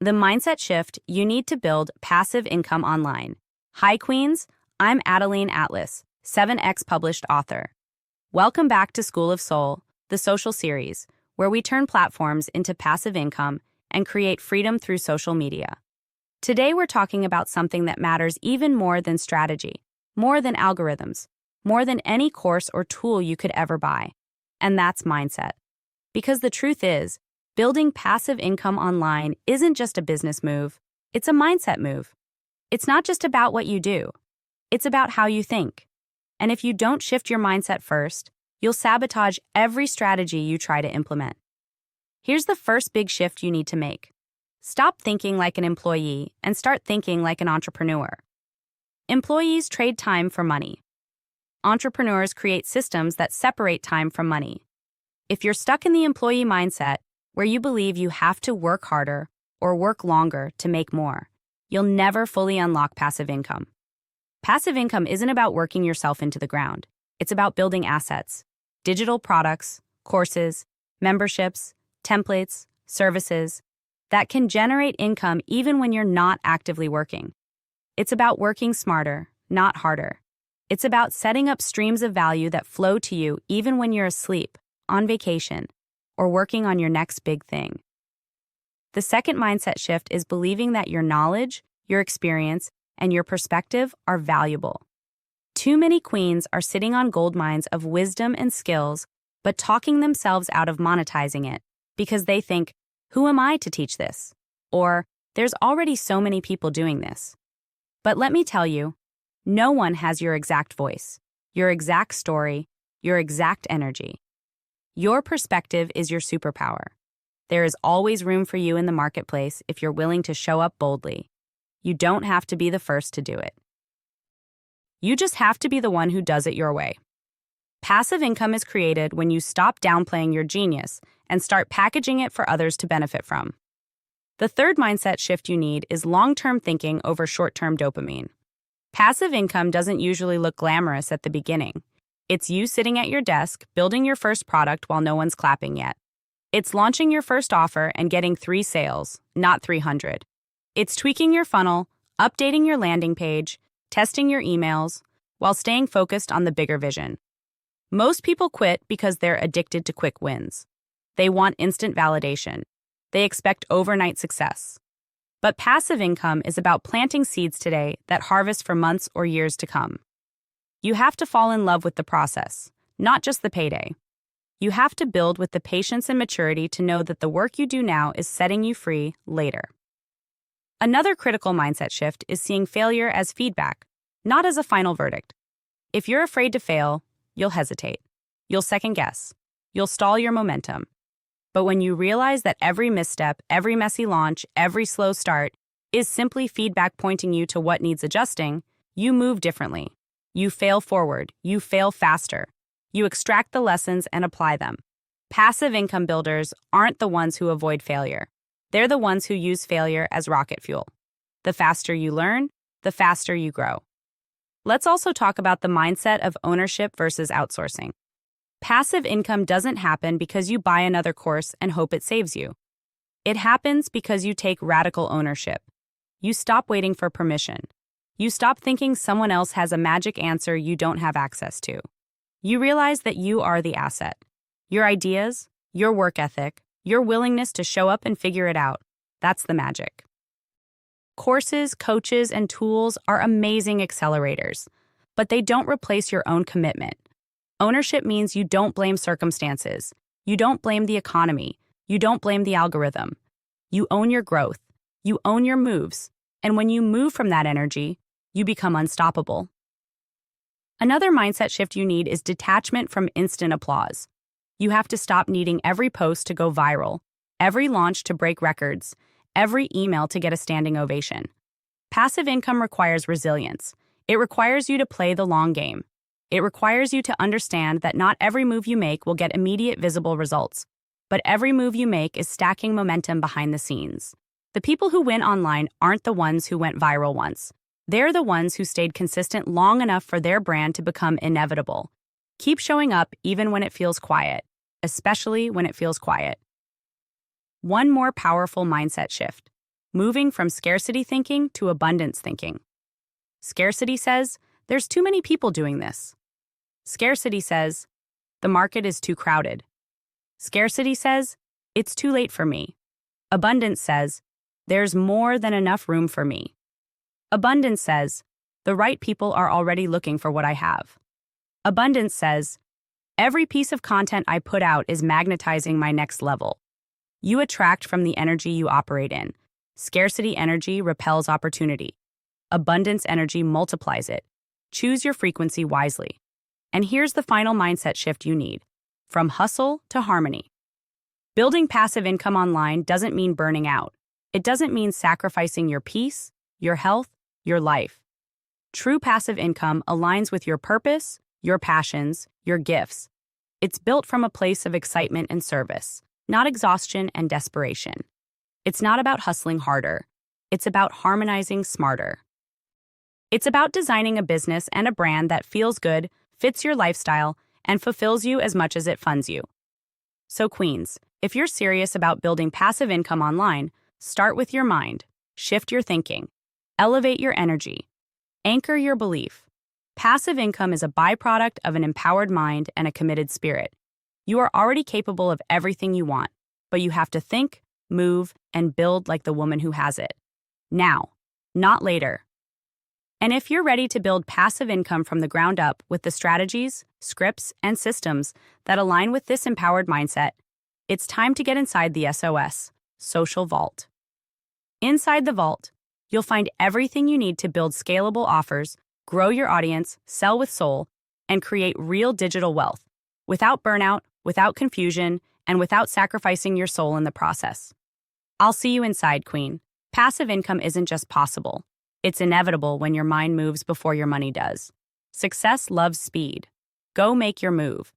The mindset shift you need to build passive income online. Hi, Queens. I'm Adeline Atlas, 7X published author. Welcome back to School of Soul, the social series, where we turn platforms into passive income and create freedom through social media. Today, we're talking about something that matters even more than strategy, more than algorithms, more than any course or tool you could ever buy. And that's mindset. Because the truth is, building passive income online isn't just a business move, it's a mindset move. It's not just about what you do, it's about how you think. And if you don't shift your mindset first, you'll sabotage every strategy you try to implement. Here's the first big shift you need to make. Stop thinking like an employee and start thinking like an entrepreneur. Employees trade time for money. Entrepreneurs create systems that separate time from money. If you're stuck in the employee mindset, where you believe you have to work harder or work longer to make more, you'll never fully unlock passive income. Passive income isn't about working yourself into the ground. It's about building assets, digital products, courses, memberships, templates, services that can generate income even when you're not actively working. It's about working smarter, not harder. It's about setting up streams of value that flow to you even when you're asleep, on vacation, or working on your next big thing. The second mindset shift is believing that your knowledge, your experience, and your perspective are valuable. Too many queens are sitting on gold mines of wisdom and skills, but talking themselves out of monetizing it because they think, who am I to teach this? Or, there's already so many people doing this. But let me tell you, no one has your exact voice, your exact story, your exact energy. Your perspective is your superpower. There is always room for you in the marketplace if you're willing to show up boldly. You don't have to be the first to do it. You just have to be the one who does it your way. Passive income is created when you stop downplaying your genius and start packaging it for others to benefit from. The third mindset shift you need is long-term thinking over short-term dopamine. Passive income doesn't usually look glamorous at the beginning. It's you sitting at your desk, building your first product while no one's clapping yet. It's launching your first offer and getting 3 sales, not 300. It's tweaking your funnel, updating your landing page, testing your emails, while staying focused on the bigger vision. Most people quit because they're addicted to quick wins. They want instant validation. They expect overnight success. But passive income is about planting seeds today that harvest for months or years to come. You have to fall in love with the process, not just the payday. You have to build with the patience and maturity to know that the work you do now is setting you free later. Another critical mindset shift is seeing failure as feedback, not as a final verdict. If you're afraid to fail, you'll hesitate. You'll second guess. You'll stall your momentum. But when you realize that every misstep, every messy launch, every slow start is simply feedback pointing you to what needs adjusting, you move differently. You fail forward. You fail faster. You extract the lessons and apply them. Passive income builders aren't the ones who avoid failure. They're the ones who use failure as rocket fuel. The faster you learn, the faster you grow. Let's also talk about the mindset of ownership versus outsourcing. Passive income doesn't happen because you buy another course and hope it saves you. It happens because you take radical ownership. You stop waiting for permission. You stop thinking someone else has a magic answer you don't have access to. You realize that you are the asset. Your ideas, your work ethic, your willingness to show up and figure it out, that's the magic. Courses, coaches, and tools are amazing accelerators, but they don't replace your own commitment. Ownership means you don't blame circumstances. You don't blame the economy. You don't blame the algorithm. You own your growth. You own your moves. And when you move from that energy, you become unstoppable. Another mindset shift you need is detachment from instant applause. You have to stop needing every post to go viral, every launch to break records, every email to get a standing ovation. Passive income requires resilience. It requires you to play the long game. It requires you to understand that not every move you make will get immediate visible results, but every move you make is stacking momentum behind the scenes. The people who win online aren't the ones who went viral once. They're the ones who stayed consistent long enough for their brand to become inevitable. Keep showing up even when it feels quiet, especially when it feels quiet. One more powerful mindset shift. moving from scarcity thinking to abundance thinking. Scarcity says, there's too many people doing this. Scarcity says, the market is too crowded. Scarcity says, it's too late for me. Abundance says, there's more than enough room for me. Abundance says, the right people are already looking for what I have. Abundance says, every piece of content I put out is magnetizing my next level. You attract from the energy you operate in. Scarcity energy repels opportunity. Abundance energy multiplies it. Choose your frequency wisely. And here's the final mindset shift you need. From hustle to harmony. Building passive income online doesn't mean burning out. It doesn't mean sacrificing your peace, your health, your life. True passive income aligns with your purpose, your passions, your gifts. It's built from a place of excitement and service, not exhaustion and desperation. It's not about hustling harder. It's about harmonizing smarter. It's about designing a business and a brand that feels good, fits your lifestyle, and fulfills you as much as it funds you. So Queens, if you're serious about building passive income online, start with your mind, shift your thinking, elevate your energy, anchor your belief. Passive income is a byproduct of an empowered mind and a committed spirit. You are already capable of everything you want, but you have to think, move, and build like the woman who has it. Now, not later. And if you're ready to build passive income from the ground up with the strategies, scripts, and systems that align with this empowered mindset, it's time to get inside the SOS, Social Vault. Inside the vault, you'll find everything you need to build scalable offers, grow your audience, sell with soul, and create real digital wealth, without burnout, without confusion, and without sacrificing your soul in the process. I'll see you inside, Queen. Passive income isn't just possible. It's inevitable when your mind moves before your money does. Success loves speed. Go make your move.